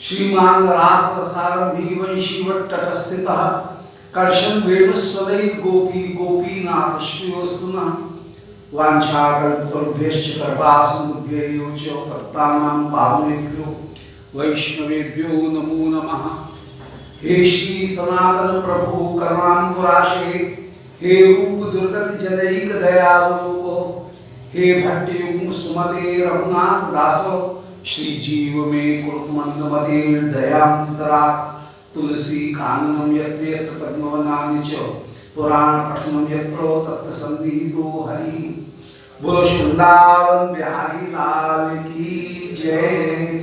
श्रीमान रासरसारंभी वंशीवट्टटस्थितः कर्षण वेणुस्वदैव गोपी गोपीनाथ श्रीवस्तुना वाञ्छाकल्पतरुभ्यश्च कृपासिन्धुभ्यैव च पतितानां पावनेभ्यो वैष्णवेभ्यो नमो नमः। हे श्री सनातन प्रभु करुणाम्बुराशे, हे रूप दुर्गत जनैक दयावलोको, हे भट्टयुग्म सुमते रघुनाथ दासो, श्री जीव में कुरुत मंदमते दयान्तरा। तुलसी काननम यत्र यत्र पद्मवनानि च, पुराण पठनम यत्र तत्र संदिहितो हरि। बोलो वृंदावन बिहारी लाल की जय।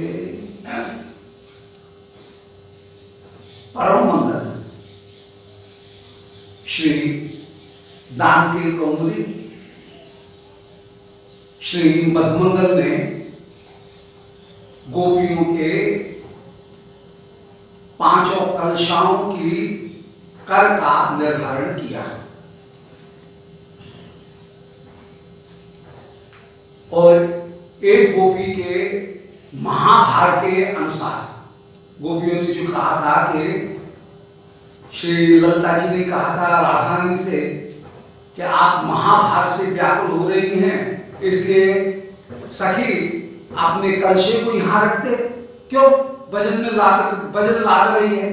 परम मंगल श्री दानकीर कौमुदी श्री मधुमंगल ने गोपियों के पांचों कलशाओं की कर का निर्धारण किया और एक गोपी के महाभार के अनुसार गोपियों ने जो कहा था कि श्री ललिता जी ने कहा था राधा रानी से कि आप महाभार से व्याकुल हो रही हैं, इसलिए सखी आपने कलशे को यहां रख दे, क्यों वजन लाद रही है।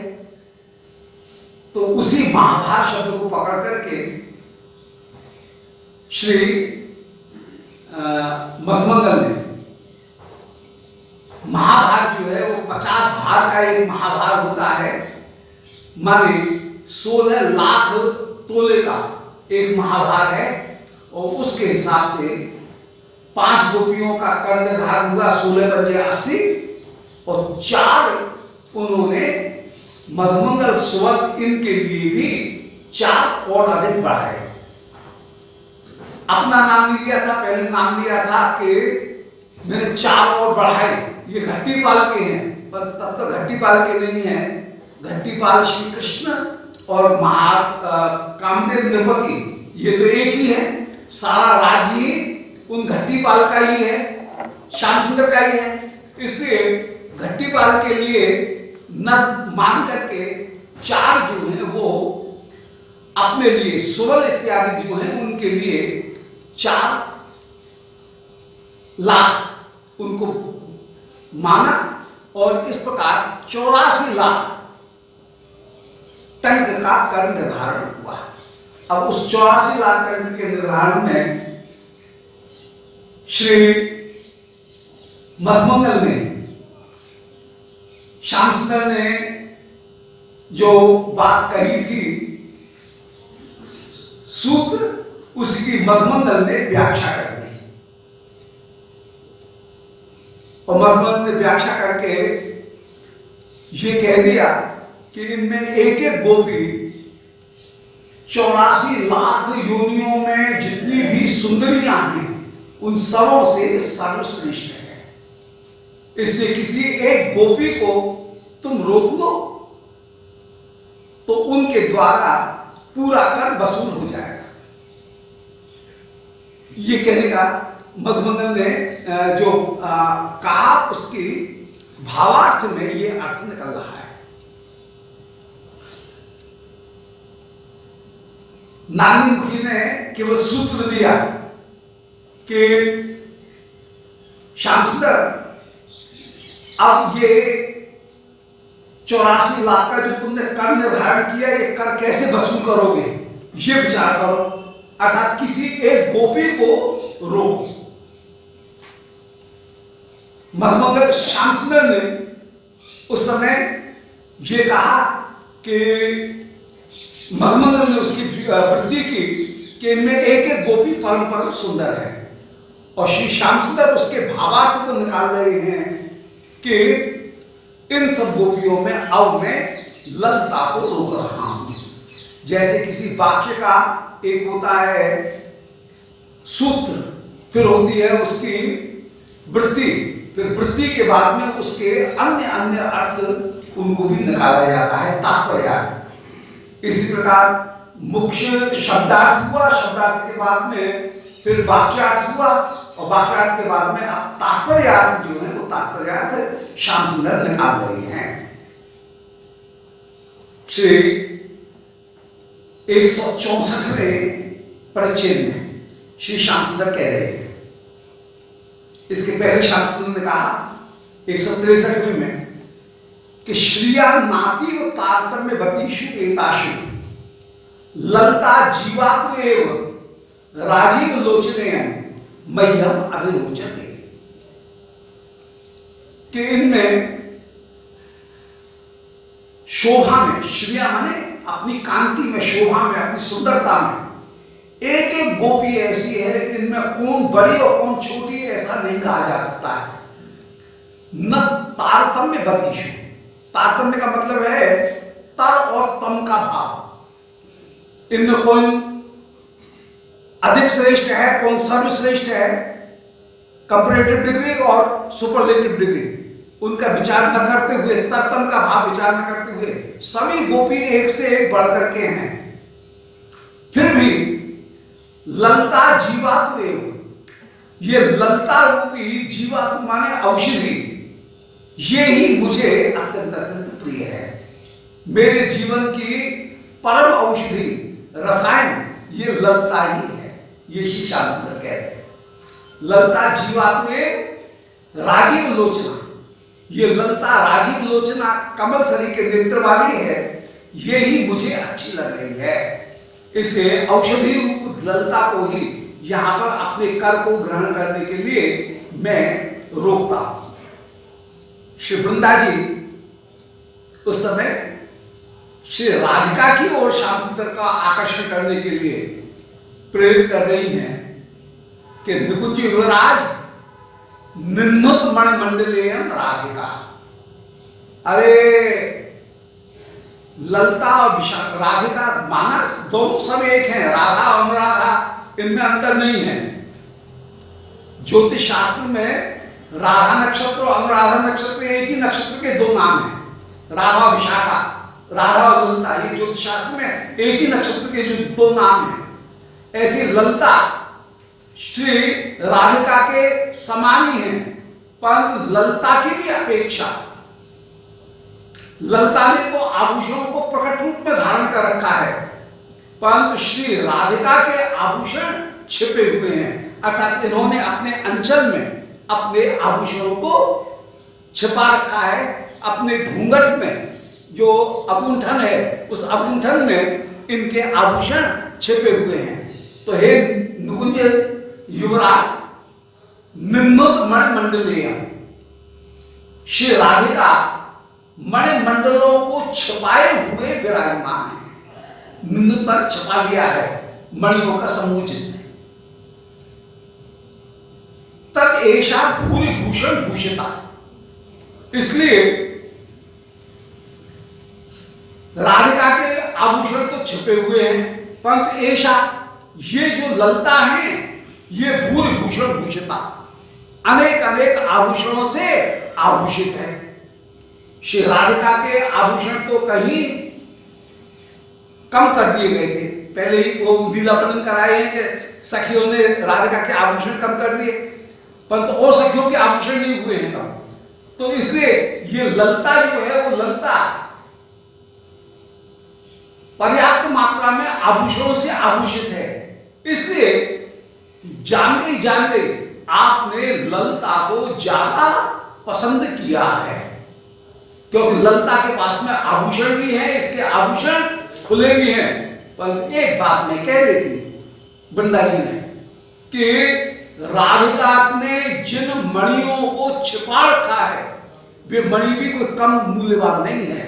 तो उसी महाभार शब्द को पकड़ करके श्री मधुमंगल ने महाभार जो है वो 50 भार का एक महाभार होता है, माने 16 लाख तोले का एक महाभार है। और उसके हिसाब से 5 गोपियों का कर निर्धारण हुआ, 16 पंजे 80 और 4 उन्होंने मधुमंगल स्वर्ण इनके लिए भी 4 और अधिक बढ़ाए। अपना नाम नहीं लिया था, पहले नाम लिया था कि मैंने 4 और बढ़ाए, ये घट्टीपाल के हैं, पर तब तो घट्टीपाल के नहीं है। घट्टीपाल श्री कृष्ण और कामदेव नृपति ये तो एक ही है, सारा राज्य ही उन घट्टीपाल का ही है, श्याम सुंदर का ही है। इसलिए घट्टीपाल के लिए न मान करके 4 जो है वो अपने लिए सुवल इत्यादि जो है उनके लिए 4 लाख उनको माना और इस प्रकार 84 लाख टंक का कर निर्धारण हुआ। अब उस 84 लाख टंक के निर्धारण में श्री मधुमंगल ने, श्याम सुंदर ने जो बात कही थी सूत्र, उसकी मधुमंगल ने व्याख्या कर दी और मधुमंगल ने व्याख्या करके ये कह दिया कि इनमें एक एक गोपी 84 लाख योनियों में जितनी भी सुंदरियां हैं उन सबों से सर्वश्रेष्ठ है। इसलिए किसी एक गोपी को तुम रोक लो तो उनके द्वारा पूरा कर वसूल हो जाएगा। ये कहने का मधुमंगल ने जो कहा उसकी भावार्थ में ये अर्थ निकल रहा है। नानी मुखी ने केवल सूत्र दिया कि श्याम सुंदर अब ये 84 लाख का जो तुमने कर निर्धारण किया, ये कर कैसे वसूल करोगे, ये विचार करो, अर्थात किसी एक गोपी को रोको। मधुमंगल श्याम सुंदर ने उस समय ये कहा कि मधुमंगल ने उसकी वृत्ति की कि इनमें एक एक गोपी परम परम सुंदर है और श्री श्याम सुंदर उसके भावार्थ को निकाल रहे हैं कि इन सब गोपियों में अब मैं ललिता को रोक रहा हूं। जैसे किसी वाक्य का एक होता है सूत्र, फिर होती है उसकी वृत्ति, फिर वृत्ति के बाद में उसके अन्य अन्य अर्थ उनको भी निकाला जाता है तात्पर्य। इसी प्रकार मुख्य शब्दार्थ हुआ, शब्दार्थ के बाद में फिर वाक्यार्थ हुआ और वाक्यार्थ के बाद में तात्पर्यार्थ जो है वो तात्पर्य से श्याम सुंदर निकाल रहे हैं। श्री 164वें परिच्छेद में श्री श्याम सुंदर कह रहे हैं, इसके पहले श्याम सुंदर ने कहा 163वें में कि श्रिया नातीव तारतम्य बतीषु एताशु ललता जीवातु एव राजीव लोचने मह्यम अभिरोचते, कि इनमें शोभा में, श्रिया माने अपनी कांति में, शोभा में, अपनी सुंदरता में एक एक गोपी ऐसी है कि इनमें कौन बड़ी और कौन छोटी ऐसा नहीं कहा जा सकता है। न तारतम्य बतीषु, तारतम्य का मतलब है तर और तम का भाव। इनमें कौन अधिक श्रेष्ठ है, कौन सर्वश्रेष्ठ है, कंपैरेटिव डिग्री और सुपरलेटिव डिग्री, उनका विचार न करते हुए, तरतम का भाव विचार न करते हुए सभी गोपी एक से एक बढ़ करके हैं। फिर भी ललता जीवात्म एवं, ये ललता रूपी जीवात्म माने औषधि, ये ही मुझे अत्यंत अत्यंत प्रिय है। मेरे जीवन की परम औषधि, रसायन ये ललता ही है। ये श्री श्याम सुंदर कह रहे हैं। ललता जीवात्मे राजीव लोचना, ये ललता राजीव लोचना कमल सरी के नेत्र वाली है, ये ही मुझे अच्छी लग रही है। इसे औषधि रूप ललता को ही यहां पर अपने कर को ग्रहण करने के लिए मैं रोकता हूं। श्री वृंदा जी उस समय श्री राधिका की ओर श्याम सुंदर का आकर्षण करने के लिए प्रेरित कर रही हैं कि निकुंज युवराज निन्नुत मणिमंडलेयम राधिका। अरे ललता और राधिका मानस दोनों सब एक हैं, राधा और अनुराधा, इनमें अंतर नहीं है। ज्योतिष शास्त्र में राधा नक्षत्र और अनुराधा नक्षत्र एक ही नक्षत्र के दो नाम हैं, राधा और विशाखा, राधा और ललता, ये ज्योतिष शास्त्र में एक ही नक्षत्र के जो दो नाम हैं। ऐसी ललता श्री राधिका के समान ही है, परंतु ललता की भी अपेक्षा, ललता ने तो आभूषणों को प्रकट रूप में धारण कर रखा है, परंतु श्री राधिका के आभूषण छिपे हुए हैं, अर्थात इन्होंने अपने अंचल में अपने आभूषणों को छिपा रखा है। अपने घूंघट में जो अगुंठन है, उस अगुंठन में इनके आभूषण छिपे हुए हैं। तो हे निकुंज युवराज निन्नुत मणिमंडलेय, श्री राधिका मणिमंडलों को छिपाए हुए विराजमान है। निन्नुत पर छिपा लिया है मणियों का समूह जिसने। तत् ऐशा भूरि भूषण भूषिता, इसलिए राधिका के आभूषण तो छिपे हुए हैं, परंतु ऐशा ये जो ललता है ये भूरि भूषण भूषिता, अनेक अनेक आभूषणों से आभूषित है। श्री राधिका के आभूषण तो कहीं कम कर दिए गए थे, पहले ही वो लीला वर्णन कराए हैं कि सखियों ने राधिका के आभूषण कम कर दिए, परंतु और सखियों के आभूषण नहीं हुए हैं कम। तो इसलिए ये ललता जो है वो ललता पर्याप्त मात्रा में आभूषणों से आभूषित है। इसलिए जान गई आपने ललता को ज्यादा पसंद किया है, क्योंकि ललता के पास में आभूषण भी है, इसके आभूषण खुले भी हैं। पर एक बात मैं कह देती वृंदा जी ने कि राधिका ने जिन मणियों को छिपा रखा है वे मणि भी कोई कम मूल्यवान नहीं है।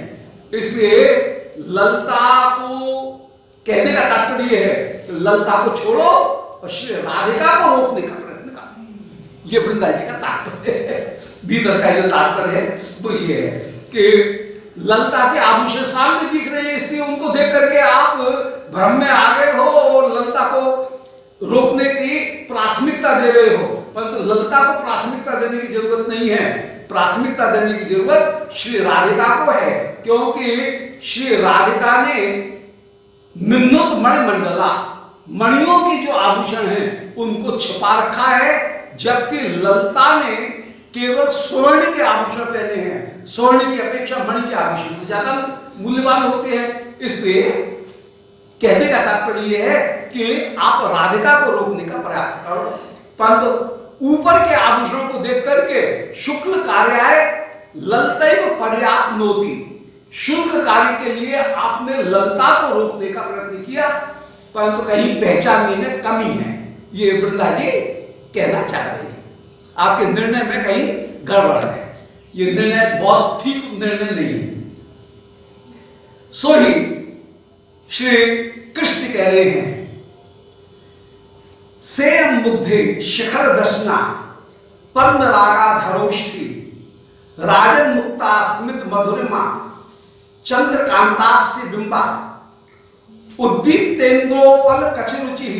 इसलिए ललता को कहने का तात्पर्य है ललता को छोड़ो और श्री राधिका को रोकने का प्रयत्न करो। ये वृंदा जी का तात्पर्य है, भीतर का जो तात्पर्य है वो ये है कि ललता के आभूषण सामने दिख रहे हैं, इसलिए उनको देख करके आप भ्रम में आ गए हो और ललता को रोकने की प्राथमिकता दे रहे हो, परंतु ललता को प्राथमिकता देने की जरूरत नहीं है। प्राथमिकता देने की जरूरत श्री राधिका को है, क्योंकि श्री राधिका ने निन्नुत मणिमंडला, मणियों की जो आभूषण हैं उनको छिपा रखा है, जबकि ललता ने केवल स्वर्ण के आभूषण पहने हैं, स्वर्ण की अपेक्षा मणि के आभूषण ज्यादा मूल्यवान होते हैं। इसलिए कहने का तात्पर्य यह है कि आप राधिका को रोकने का पर्याप्त करो, परंतु ऊपर के आभूषणों को देख करके शुक्ल कार्याय ललतैव पर्याप्त नोति, शुल्क कार्य के लिए आपने ललता को रोकने का प्रयत्न किया, परंतु कहीं पहचानने में कमी है, ये वृंदा जी कहना चाह रही है। आपके निर्णय में कहीं गड़बड़ है, ये निर्णय बहुत ठीक निर्णय नहीं है। सो ही श्री कृष्ण कह रहे हैं, से मुग्धे शिखर दर्शना पद्म रागाधरोष्ठी राजन मुक्ता स्मित मधुरिमा चंद्रकांतास्य बिंबा उद्दीप्तेन्द्रोपल कचरुचि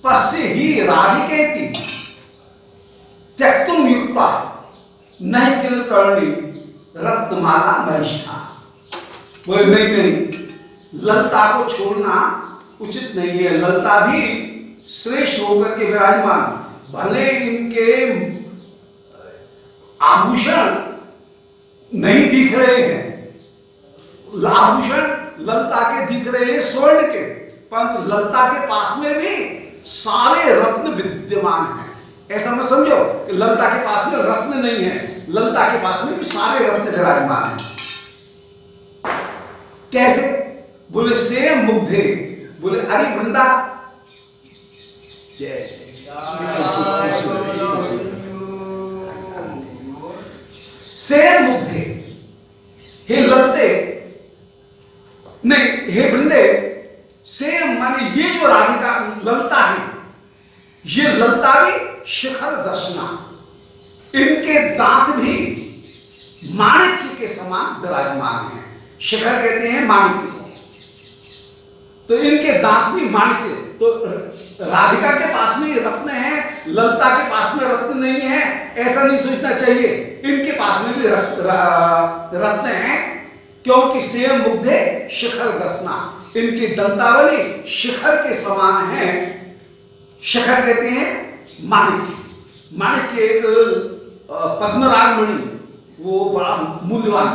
पश्य ही राधिकेति त्यक्तुम युक्ता नहीं किल कर्णी रत्नमाला महिष्ठा। वो नहीं, ललता को छोड़ना उचित नहीं है, ललता भी श्रेष्ठ होकर के विराजमान, भले इनके आभूषण नहीं दिख रहे हैं, आभूषण ललता के दिख रहे हैं स्वर्ण के, परंतु ललता के पास में भी सारे रत्न विद्यमान हैं। ऐसा मत समझो कि ललता के पास में रत्न नहीं है, ललता के पास में भी सारे रत्न विराजमान हैं। कैसे? बोले से मुग्धे, बोले अरे वृंदा, से मुग्धे, हे ललते, नहीं हे वृंदे, से माने ये जो राधिका ललता है, ये ललता भी शिखर दर्शना, इनके दांत भी माणिक्य के समान विराजमान हैं। शिखर कहते हैं माणिक्य को, तो इनके दांत भी माणिक्य, तो राधिका के पास में रत्न है, ललता के पास में रत्न नहीं है, ऐसा नहीं सोचना चाहिए। इनके पास में भी रत्न है, क्योंकि से मुग्धे शिखर दर्शना, इनकी दंतावली शिखर के समान है। शिखर कहते हैं माणिक्य, माणिक्य एक पद्मराग मणि, वो बड़ा मूल्यवान,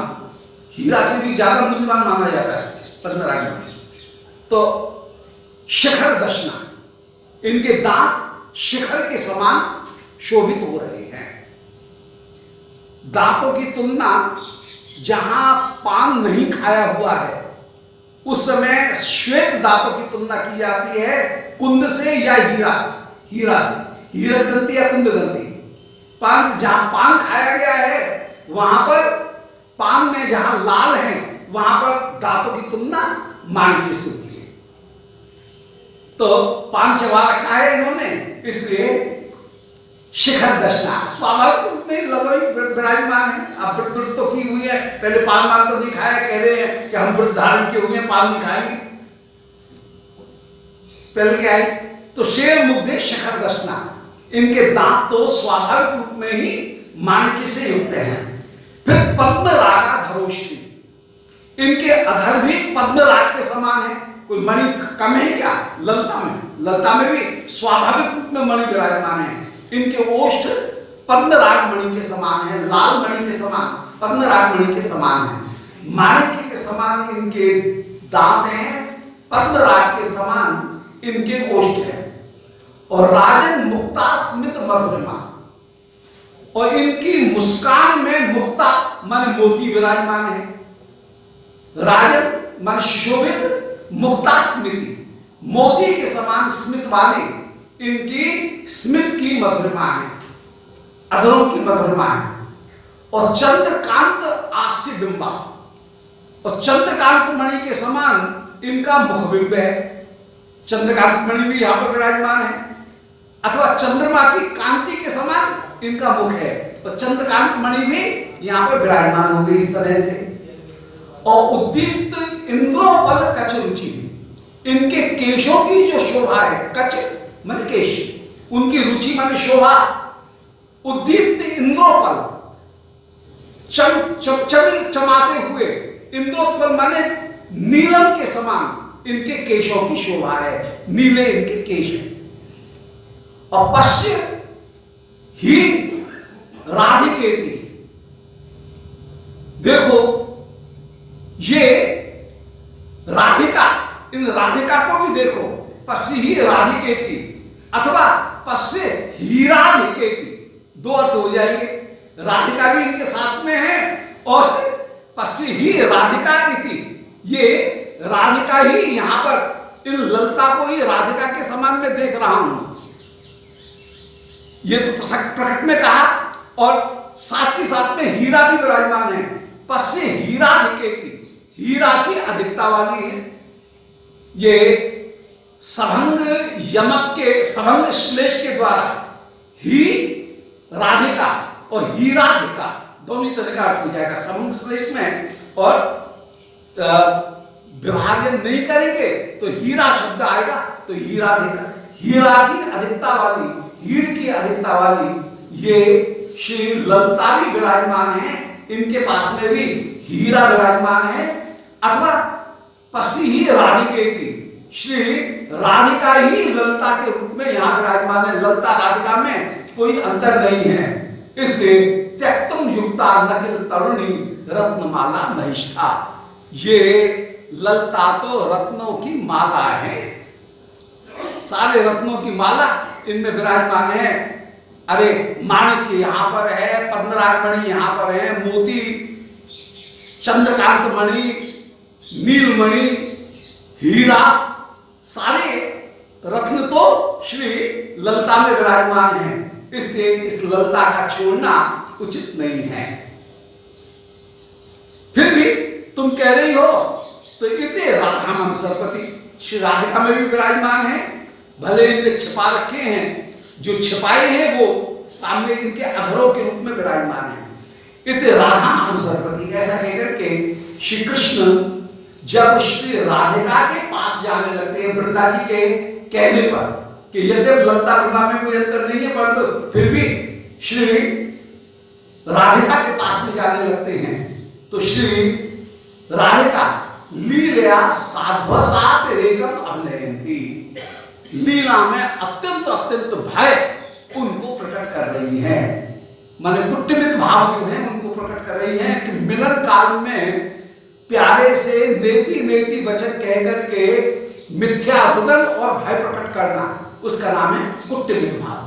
हीरा से भी ज्यादा मूल्यवान माना जाता है पद्मराग मणि। तो शिखर दर्शना, इनके दांत शिखर के समान शोभित हो रहे हैं। दांतों की तुलना जहां पान नहीं खाया हुआ है उस समय श्वेत दांतों की तुलना की जाती है कुंद से या हीरा से, हीरक दंती या कुंद दंती। पान जहां पान खाया गया है वहां पर पान में जहां लाल है वहां पर दांतों की तुलना माणिक्य से होती है। तो पान चबा रखा है इन्होंने, इसलिए शिखर दर्शना स्वाभाविक रूप में लगोई विराजमान है। अब व्रत तो की हुई है, पहले पान मान तो नहीं खाया, कह रहे हैं कि हम व्रत धारण किए हुए हैं, पान नहीं खाएंगे। पहले क्या है, तो शेर मुग्धे शिखर दर्शना, इनके दांत तो स्वाभाविक रूप में ही माणिक्य से युक्त हैं। फिर पद्म रागाधरोष्ठी, इनके अधर भी पद्म राग के समान है। कोई मणि कम है क्या? ललता में, ललता में भी स्वाभाविक रूप में मणि विराजमान है। इनके ओष्ठ पद्मराग मणि के समान है, लाल मणि के समान, पद्मराग मणि के समान है। माणिक्य के समान इनके दांत हैं, पद्मराग के समान इनके ओष्ठ है। और राजन मुक्ता स्मित मधुरिमा, और इनकी मुस्कान में मुक्ता माने मोती विराजमान है। राजन माने सुशोभित, मुक्ता स्मिति, मोती के समान स्मित वाले इनकी स्मित की मधुरिमा है, अधरों की मधुरिमा है। और चंद्रकांत आस्य बिंबा, और चंद्रकांत मणि के समान इनका मुखबिंब है। चंद्रकांत मणि भी यहां पर विराजमान है, अथवा चंद्रमा की कांति के समान इनका मुख है, और चंद्रकांत मणि भी यहां पर विराजमान हो गई इस तरह से। और उद्दीप्त इंद्रोपल कच रुचि, इनके केशों की जो शोभा है, कच माने केश, उनकी रुचि माने शोभा। उद्दीप्त इंद्रोपल, चमाते हुए, इंद्रोपल माने नीलम के समान इनके केशों की शोभा है, नीले इनके केश है। और पश्य ही राधिकेति। देखो ये राधिका, इन राधिका को भी देखो, पश्य ही राधिकेति अथवा पश्य हीराधिकेति, दो अर्थ हो जाएंगे। राधिका भी इनके साथ में है और पश्य ही राधिका इति, ये राधिका ही, यहां पर इन ललता को ही राधिका के समान में देख रहा हूं, ये तो प्रकट में कहा। और साथ ही साथ में हीरा भी विराजमान है, पश्य हीराधिकेति, हीरा की अधिकता वाली है। ये सभंग यमक के सभंग श्लेष के द्वारा ही राधिका और हीराधिका दोनों तरह का अर्थ हो जाएगा सभंग श्लेष में। और विभाजन नहीं करेंगे तो हीरा शब्द आएगा, तो हीराधिका, हीरा की अधिकता वाली, हीर की अधिकता वाली ये श्री ललता भी विराजमान है, इनके पास में भी हीरा विराजमान है। अथवा पश्य ही राधिकेति, श्री राधिका ही ललता के रूप में यहां विराजमान है, ललता राधिका में कोई अंतर नहीं है। इसलिए त्यक्तम युक्ता नकिल तरुणी रत्नमाला महिष्ठा, ये ललता तो रत्नों की माला है, सारे रत्नों की माला इनमें विराजमान है। अरे माणिक यहां पर है, पद्मराग मणि यहां पर है, मोती, चंद्रकांत मणि, नीलमणि, हीरा, सारे रत्न तो श्री ललता में विराजमान है। इसलिए इस ललता का छोड़ना उचित नहीं है। फिर भी तुम कह रही हो तो इते राधा अनुसरपति, श्री राधिका में भी विराजमान है, भले इनने छिपा रखे हैं, जो छिपाए हैं वो सामने इनके अधरों के रूप में विराजमान है। इते राधा अनुसरपति, ऐसा कहकर के श्री कृष्ण जब श्री राधिका के पास जाने लगते हैं, वृंदा जी के कहने पर कि यद्यपि ललता वृंदा में कोई अंतर नहीं है, परंतु फिर भी श्री राधिका के पास में जाने लगते हैं, तो श्री राधिका लीला साध्वसात रेकम अभिनयंती, लीला में अत्यंत अत्यंत भय उनको प्रकट कर रही है, माने कुटिमित भाव जो है उनको प्रकट कर रही है कि मिलन काल में प्यारे से नेति नेति वचन कह करके मिथ्या रुदन और भय प्रकट करना, उसका नाम है कुटिमित भाव।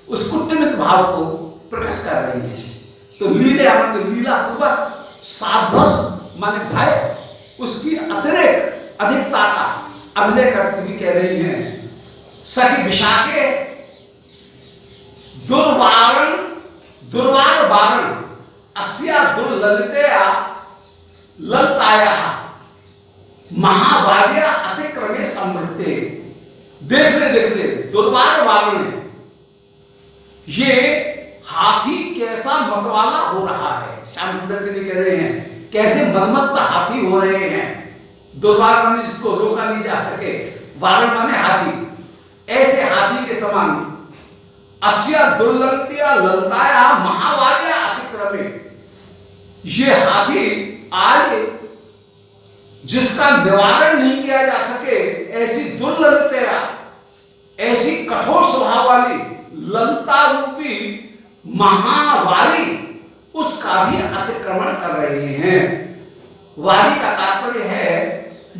उस कुटिमित भाव को प्रकट कर रही है। तो लीला माने लीला पूर्वक, साध्वस माने भय, उसकी अतिरिक्त अधिकता का अभिनय करती हुई कह रही है। सखी विशाखे दुर्वारण दुर्वार वारण अस्या दुर्ललितया ललताया महाभार्या अतिक्रमे समृद्धे। देखने देखने दुर्वार वारण, ये हाथी कैसा मतवाला हो रहा है, श्याम सुंदर के लिए कह रहे हैं कैसे मनमत्त हाथी हो रहे हैं। दुर्वार माने जिसको रोका नहीं जा सके, वारण माने हाथी, ऐसे हाथी के समान अस्या दुर्ललितया ललताया महाभार्या अतिक्रमे, ये हाथी आज जिसका निवारण नहीं किया जा सके, ऐसी दुर्ललितया, ऐसी कठोर स्वभाव वाली ललता रूपी महावारी, उसका भी अतिक्रमण कर रहे हैं। वारी का तात्पर्य है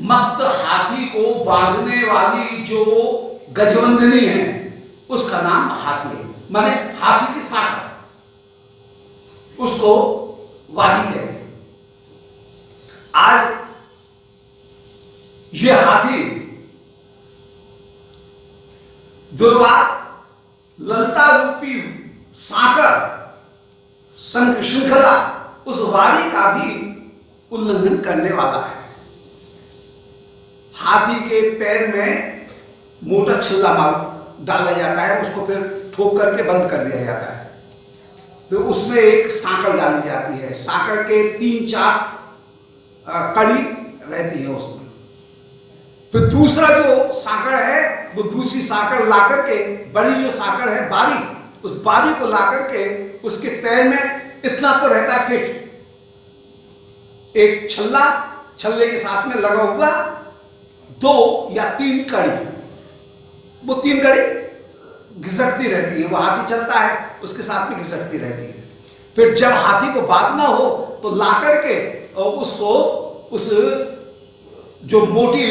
मत्त हाथी को बांधने वाली जो गजबंधनी है, उसका नाम हाथी है, माने हाथी की शाखा, उसको वारी कहते हैं। आज ये हाथी दुर्वार ललता रूपी साकर संक श्रृंखला, उस वारी का भी उल्लंघन करने वाला है। हाथी के पैर में मोटा छल्ला मार डाला जाता है, उसको फिर ठोक करके बंद कर दिया जाता है, फिर उसमें एक सांकड़ डाली जाती है, सांकड़ के 3-4 कड़ी रहती है उसमें। फिर दूसरा जो सांकड़ है वो दूसरी सांकड़ ला करके, बड़ी जो सांकड़ है बारी, उस बारी को ला करके उसके पैर में इतना तो रहता है फिट, एक छल्ला, छल्ले के साथ में लगा हुआ 2 या 3 कड़ी, वो 3 कड़ी घिसटती रहती है, वो हाथी चलता है उसके साथ में घिसटती रहती है। फिर जब हाथी को बांधना हो तो ला करके और उसको उस जो मोटी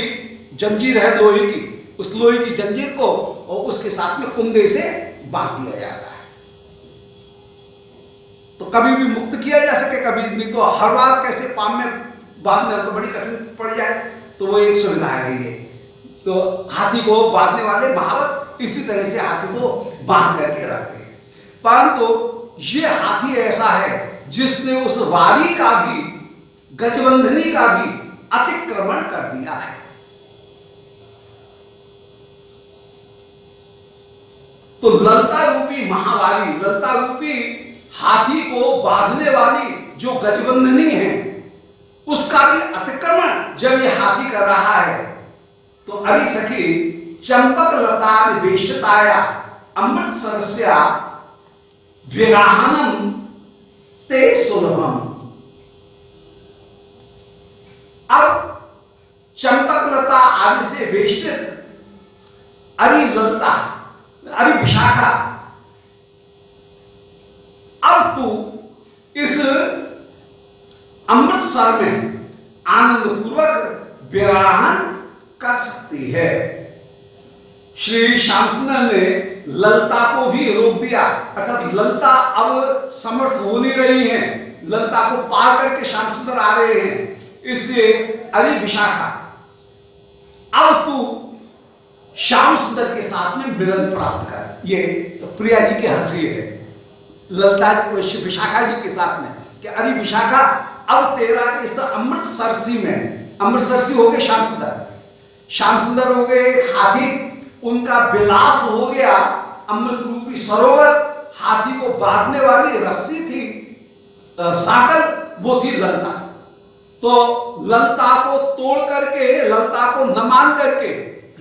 जंजीर है लोहे की, उस लोहे की जंजीर को और उसके साथ में कुंडे से बांध दिया जाता है, तो कभी भी मुक्त किया जा सके, कभी नहीं तो हर बार कैसे पाम में बांधने तो बड़ी कठिन पड़ जाए, तो वो एक सुविधा है ये। तो हाथी को बांधने वाले महावत इसी तरह से हाथी को बांध करके रखते हैं। परंतु ये हाथी ऐसा है जिसने उस वारी का भी, गजबंधनी का भी अतिक्रमण कर दिया है। तो ललता रूपी महावारी, ललता रूपी हाथी को बांधने वाली जो गजबंधनी है, उसका भी अतिक्रमण जब ये हाथी कर रहा है, तो अरे सखी चंपक लता वेष्टताया अमृत सरस्या विराहनम ते सुलभम। अब चंपक लता आदि से वेष्टित अरि ललता, अरे विशाखा, अब तू इस अमृतसर में आनंद पूर्वक विवाहन कर सकती है। श्री श्याम सुंदर ने ललता को भी रोक दिया, अर्थात ललता अब समर्थ हो नहीं रही है, ललता को पार करके श्याम सुंदर आ रहे हैं, इसलिए अरे विशाखा अब तू श्याम सुंदर के साथ में मिलन प्राप्त कर। ये तो प्रिया जी की हंसी है ललता विशाखा जी के साथ में कि अरे विशाखा अब तेरा इस अमृत सरसी में, अमृत सरसी हो गए श्याम सुंदर, श्याम सुंदर हो गए एक हाथी, उनका विलास हो गया अमृत रूपी सरोवर, हाथी को बांधने वाली रस्सी थी साकर, वो थी ललता। तो ललता को तोड़ करके, ललता को न मान करके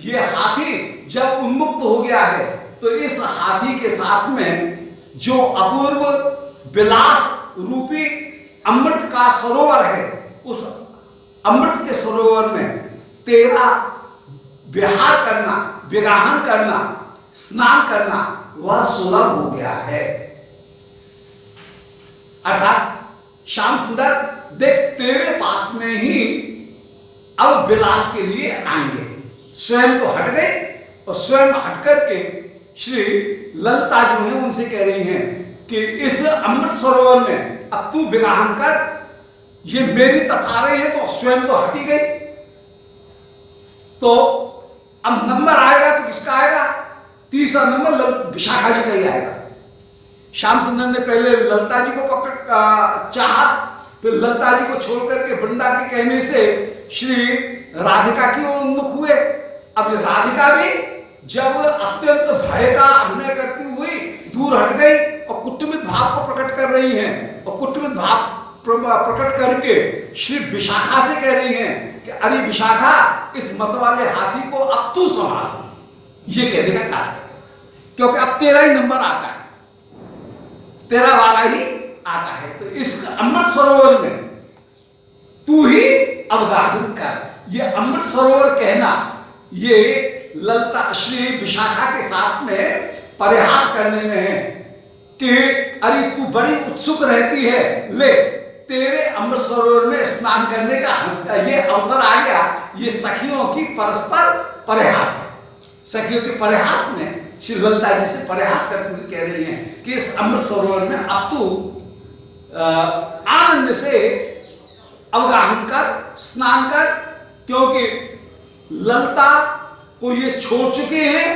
ये हाथी जब उन्मुक्त हो गया है, तो इस हाथी के साथ में जो अपूर्व विलास रूपी अमृत का सरोवर है, उस अमृत के सरोवर में तेरा विहार करना, विगाहन करना, स्नान करना वह सुलभ हो गया है। अर्थात श्याम सुंदर देख तेरे पास में ही अब विलास के लिए आएंगे, स्वयं तो हट गए और स्वयं हट करके श्री ललता जो है उनसे कह रही हैं कि इस अमृत सरोवर में अब तू विगाहन कर, ये मेरी तरफ आ रही है तो स्वयं तो हटी गई, तो अब नंबर आएगा तो किसका आएगा? तीसरा नंबर विशाखा जी का ही आएगा। श्याम सुंदर ने पहले ललता जी को पकड़ चाहा, फिर ललता जी को छोड़ करके वृंदा के कहने से श्री राधिका की ओर उन्मुख हुए। अब राधिका भी जब अत्यंत भय का अभिनय करती हुई दूर हट गई और कुटुंबित भाव को प्रकट कर रही हैं, और कुटुंबित भाव प्रकट करके श्री विशाखा से कह रही हैं कि अरे विशाखा इस मत वाले हाथी को अब तू संभाल। ये कहने का तात्पर्य, क्योंकि अब तेरा ही नंबर आता है, तेरा वारा ही आता है, तो इस अमृत सरोवर में तू ही अवगाहन कर। ये अमृत सरोवर कहना ये ललता श्री विशाखा के साथ में परिहास करने में है कि अरे तू बड़ी उत्सुक रहती है, ले तेरे अमृत सरोवर में स्नान करने का ये अवसर आ गया। ये सखियों की परस्पर परिहास है। सखियों के परिहास में श्री ललता जी से परिहास करते हुए कह रही हैं कि इस अमृत सरोवर में अब तू आनंद से अवगाहन कर, स्नान कर, क्योंकि ललता को ये छोड़ चुके हैं,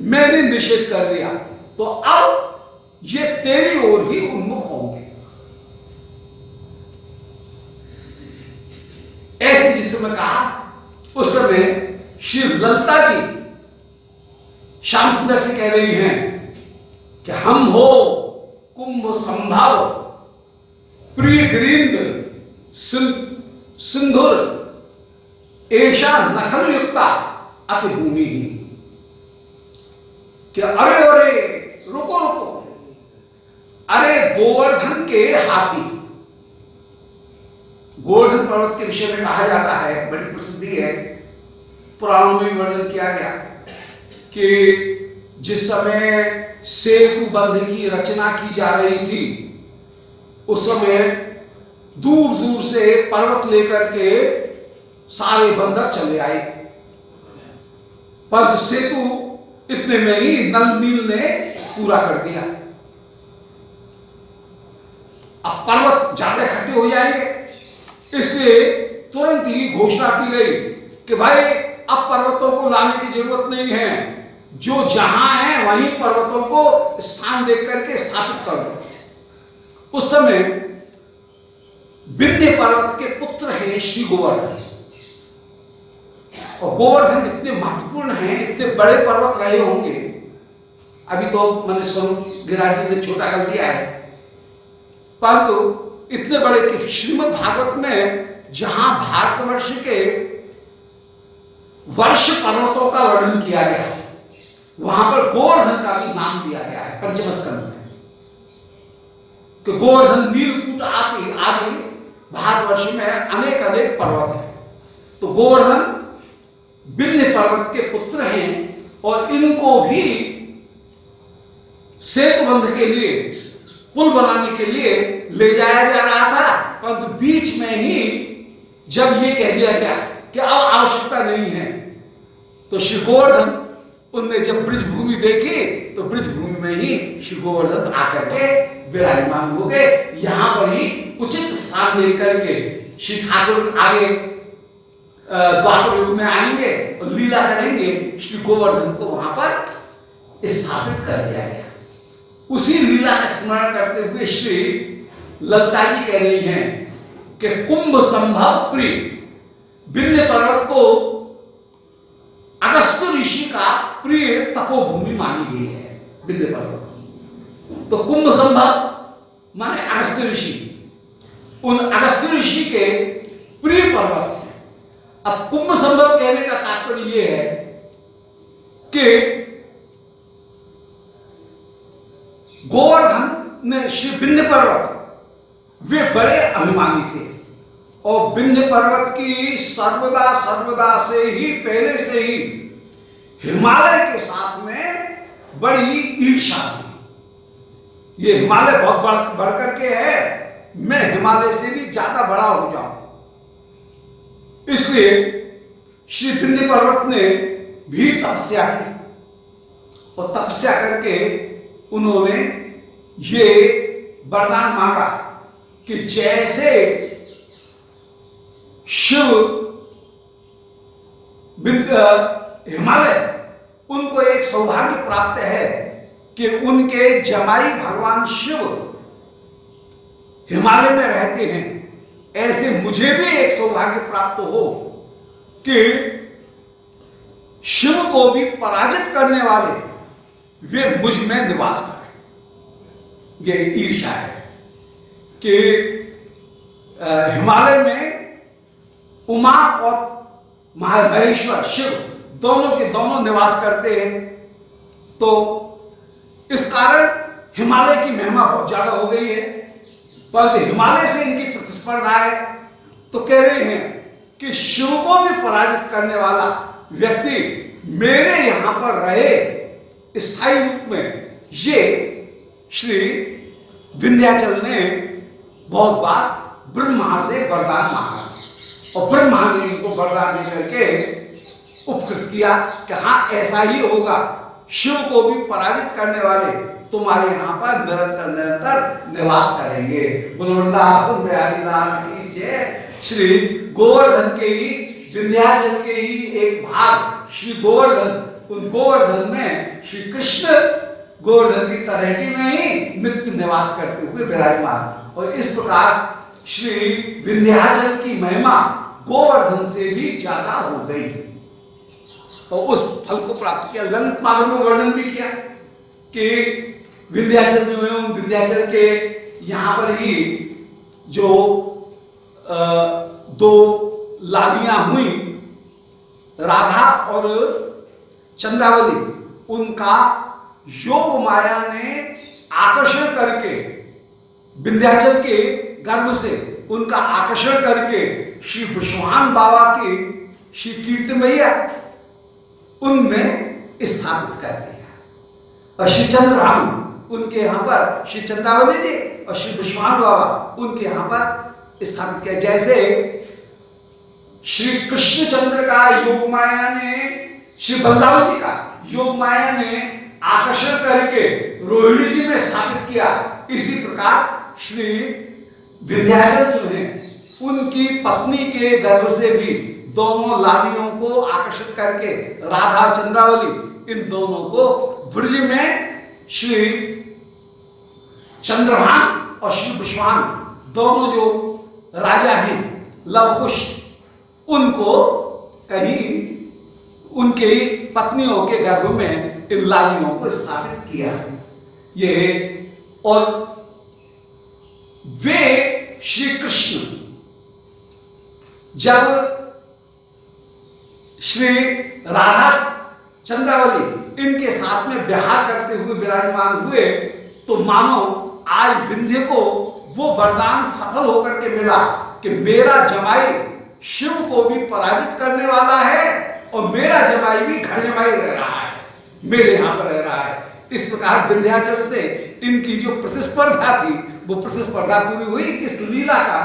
मैंने निषेध कर दिया, तो अब ये तेरी ओर ही उन्मुख होंगे। ऐसे जिस समय कहा उस समय श्री ललता जी श्याम सुंदर से कह रही हैं कि हम हो कुंभ संभव प्रिय गिरीन्द्र सिंधुर ऐशा नखल युक्ता अति भूमि, कि अरे अरे रुको रुको, अरे गोवर्धन के हाथी। गोवर्धन पर्वत के विषय में कहा जाता है, बड़ी प्रसिद्धि है, पुराणों में वर्णन किया गया कि जिस समय सेतु बंध की रचना की जा रही थी, उस समय दूर दूर से पर्वत लेकर के सारे बंदर चले आए, पर सेतु इतने में ही नल नील ने पूरा कर दिया। अब पर्वत ज्यादा इकट्ठे हो जाएंगे, इसलिए तुरंत ही घोषणा की गई कि भाई अब पर्वतों को लाने की जरूरत नहीं है, जो जहां है वहीं पर्वतों को स्थान देख करके स्थापित कर दो। उस समय विंध्य पर्वत के पुत्र हैं श्री गोवर्धन, और गोवर्धन इतने महत्वपूर्ण हैं, इतने बड़े पर्वत रहे होंगे। अभी तो मैंने स्वरूप गिरिराज जी ने छोटा कर दिया है, परंतु इतने बड़े कि श्रीमद् भागवत में जहां भारतवर्ष के वर्ष पर्वतों का वर्णन किया गया, वहां पर गोवर्धन का भी नाम दिया गया है पंचम स्कंद में, कि गोवर्धन नीलकूट आदि भारतवर्ष में अनेक अनेक पर्वत हैं। तो गोवर्धन विंध्य पर्वत के पुत्र हैं, और इनको भी सेतु बंध के लिए, पुल बनाने के लिए ले जाया जा रहा था, परंतु बीच में ही जब ये कह दिया गया कि अब आवश्यकता नहीं है, तो श्री गोवर्धन उनने जब ब्रिज भूमि देखी तो ब्रिज भूमि में ही श्री गोवर्धन आकर के विराजमान हो गए। यहां पर ही उचित स्थान देख करके श्री ठाकुर आगे द्वापर युग में आएंगे और लीला करेंगे, श्री गोवर्धन को वहां पर स्थापित कर दिया गया। उसी लीला का स्मरण करते हुए श्री ललिता जी कह रही हैं कि कुंभ संभव प्रिय, विंध्य पर्वत को अगस्त्य ऋषि का प्रिय तपोभूमि मानी गई है विंध्य पर्वत। तो कुंभ संभव माने अगस्त्य ऋषि, उन अगस्त्य ऋषि के प्रिय पर्वत है। अब कुंभ संभव कहने का तात्पर्य यह है कि गोवर्धन ने श्री विंध्य पर्वत, वे बड़े अभिमानी थे, और विंध्य पर्वत की सर्वदा सर्वदा से ही, पहले से ही हिमालय के साथ में बड़ी ईर्ष्या थी। ये हिमालय बहुत बढ़ करके है, मैं हिमालय से भी ज्यादा बड़ा हो जाऊं, इसलिए श्री विंध्य पर्वत ने भी तपस्या की, और तपस्या करके उन्होंने ये वरदान मांगा कि जैसे शिव हिमालय, उनको एक सौभाग्य प्राप्त है कि उनके जमाई भगवान शिव हिमालय में रहते हैं, ऐसे मुझे भी एक सौभाग्य प्राप्त हो कि शिव को भी पराजित करने वाले वे मुझ में निवास करें। यह ईर्ष्या है कि हिमालय में उमा और महेश्वर शिव दोनों के दोनों निवास करते हैं, तो इस कारण हिमालय की महिमा बहुत ज्यादा हो गई है। परंतु हिमालय से इनकी प्रतिस्पर्धा है, तो कह रहे हैं कि शिव को भी पराजित करने वाला व्यक्ति मेरे यहां पर रहे स्थायी रूप में। ये श्री विंध्याचल ने बहुत बार ब्रह्मा से वरदान मांगा, और ब्रह्मा ने इनको वरदान देकर के उपकृत किया कि हाँ ऐसा ही होगा, शिव को भी पराजित करने वाले तुम्हारे यहाँ पर निरंतर निरंतर निवास करेंगे। वृंदावन बिहारी लाल की जय। श्री गोवर्धन के ही, विंध्याचल के ही एक भाग श्री गोवर्धन, उन गोवर्धन में श्री कृष्ण गोवर्धन की तलहटी में ही नित्य निवास करते हुए विराजमान। और इस प्रकार श्री विंध्याचल की महिमा गोवर्धन से भी ज्यादा हो गई, और उस फल को प्राप्त किया। ललित माधव में वर्णन भी किया कि विंध्याचल जो है, उन विंध्याचल के यहाँ पर ही जो दो लालियां हुई, राधा और चंद्रावली, उनका योग माया ने आकर्षण करके विंध्याचल के गर्भ से उनका आकर्षण करके श्री विश्वान बाबा की श्री कीर्ति मैया उनमें स्थापित कर दिया। और श्री चंद्रभानु उनके यहाँ पर श्री चंद्रावली जी और श्री विश्वान बाबा उनके यहाँ पर स्थापित किया। जैसे श्री कृष्णचंद्र का योग माया ने, श्री बलदाव जी का योग माया ने आकर्षण करके रोहिणी जी में स्थापित किया, इसी प्रकार श्री विंध्याचल जो है उनकी पत्नी के गर्भ से भी दोनों लालियों को आकर्षित करके राधा चंद्रावली इन दोनों को ब्रज में श्री चंद्रभान और श्री विश्वान दोनों जो राजा हैं लवकुश, उनको कहीं उनके पत्नियों के गर्भ में इन लालियों को स्थापित किया। ये और वे श्री कृष्ण जब श्री राधा चंद्रावली इनके साथ में विहार करते हुए विराजमान हुए तो मानो आज विंध्य को वो वरदान सफल होकर के मिला कि मेरा जमाई शिव को भी पराजित करने वाला है और मेरा जमाई भी घर जमाई रह रहा है, मेरे यहां पर रह रहा है। इस प्रकार विंध्याचल से इनकी जो प्रतिस्पर्धा थी वो प्रतिस्पर्धा पूरी हुई। इस लीला का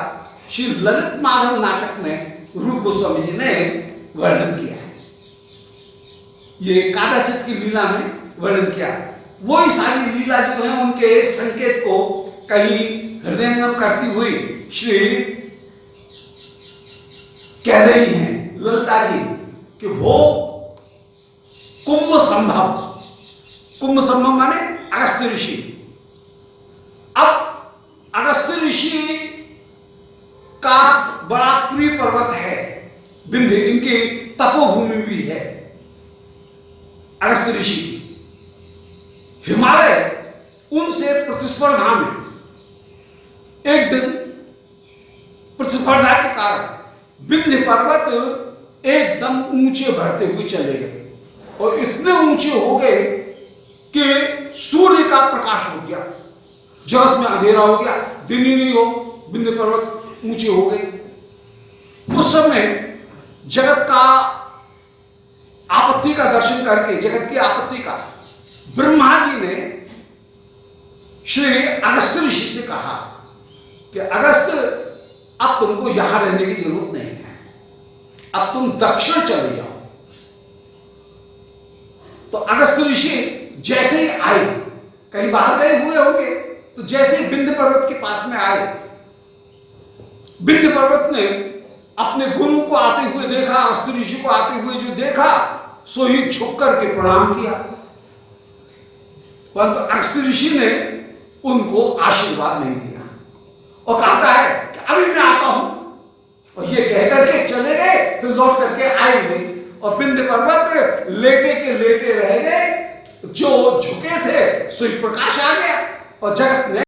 श्री ललित माधव नाटक में रूप गोस्वामी जी ने वर्णन किया है। ये कादाचित की लीला में वर्णन किया। वही सारी लीला जो है उनके संकेत को कहीं हृदयंगम करती हुई श्री कह रही हैं ललिता जी कि वो कुंभ संभव, कुंभ संभव माने अगस्त्य ऋषि। अब अगस्त्य ऋषि का बड़ा प्रिय पर्वत है विंध्य, इनकी तपोभूमि भी है अगस्त्य ऋषि की। हिमालय उनसे प्रतिस्पर्धा में एक दिन प्रतिस्पर्धा के कारण विंध्य पर्वत एकदम ऊंचे बढ़ते हुए चले गए और इतने ऊंचे हो गए कि सूर्य का प्रकाश हो गया, जगत में अंधेरा हो गया, दिन ही नहीं हो, विंध्य पर्वत ऊंचे हो गए। उस समय जगत का आपत्ति का दर्शन करके, जगत की आपत्ति का, ब्रह्मा जी ने श्री अगस्त्य ऋषि से कहा कि अगस्त्य अब तुमको यहां रहने की जरूरत नहीं है, अब तुम दक्षिण चले जाओ। तो अगस्त्य ऋषि जैसे ही आए, कहीं बाहर गए हुए होंगे, तो जैसे ही विंध्य पर्वत के पास में आए, विंध्य पर्वत ने अपने गुरु को आते हुए देखा, अगस्त्य ऋषि को आते हुए जो देखा सो ही झुक करके प्रणाम किया। परंतु अगस्त्य ऋषि ने उनको आशीर्वाद नहीं दिया और कहता है कि अभी मैं आता हूं, और ये कहकर के चले गए, फिर लौट करके आए नहीं। और विंध्य पर्वत लेटे के लेटे रह गए, जो झुके थे सूर्य प्रकाश आ गया और जगत में